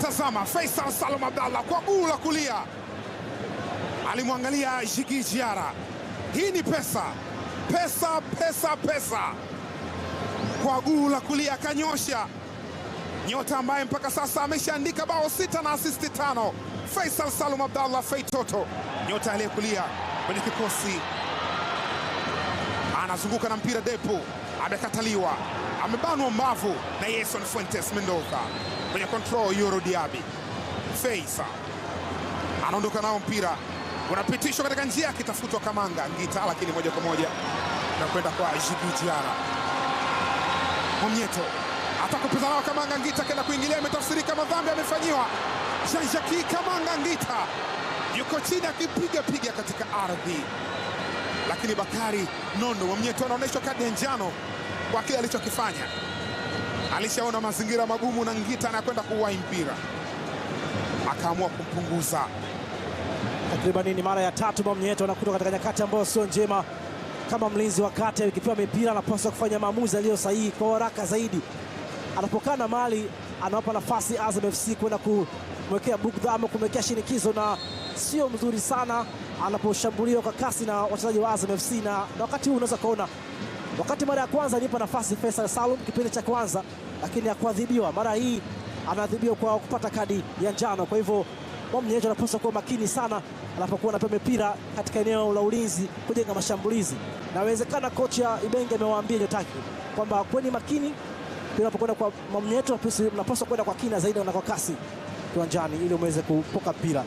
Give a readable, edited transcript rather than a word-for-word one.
Tazama Faisal Salum Abdallah kwa guu la kulia, alimwangalia Djigui Diarra. Hii ni pesa, pesa, pesa, pesa. Kwa guu la kulia akanyosha, nyota ambaye mpaka sasa ameshaandika bao 6 na asisti 5. Faisal Salum Abdallah Feitoto, nyota aliyekulia kwenye kikosi, anazunguka na mpira Depu, amekataliwa, amebanwa mbavu na Yerson Fuentes Mendoza kwenye control. Yoro Diaby, Faisal anaondoka nao, mpira unapitishwa katika njia yake, kitafutwa Kamanga Ngita, lakini moja kwa moja na kwenda kwa Djigui Diarra. Mwamnyeto atakupita nao Kamanga Ngita, kenda kuingilia, imetafsirika madhambi amefanyiwa. Jean-Jacques Kamanga Ngita yuko chini akipiga katika ardhi, lakini Bakari Nondo Mwamnyeto anaonyeshwa kadi ya njano kwa kile alichokifanya. Alishaona mazingira magumu na Ngita anakwenda kuwahi mpira, akaamua kumpunguza. Takriban ni mara ya 3 Mwamnyeto anakutoka katika nyakati ambayo sio njema. Kama mlinzi wa kati akipewa mipira anapaswa kufanya maamuzi yaliyo sahihi kwa haraka zaidi. Anapokana mali anawapa nafasi Azam FC kwenda kumwekea bugdha ama kumwekea shinikizo, na sio mzuri sana anaposhambuliwa kwa kasi na wachezaji wa Azam FC. Na wakati huu unaweza kuona wakati mara ya kwanza alipa nafasi Faisal Salum kipindi cha kwanza, lakini hakuadhibiwa. Mara hii anaadhibiwa kwa kupata kadi ya njano. Kwa hivyo Mwamnyeto anapaswa kuwa makini sana anapokuwa anapewa mipira katika eneo la ulinzi kujenga mashambulizi. Na inawezekana kocha Ibenge amewaambia nyotaki kwamba kweni makini unapokwenda kwa Mwamnyeto, unapaswa kwenda kwa kina zaidi na kwa kasi kiwanjani ili umeweze kupoka mpira.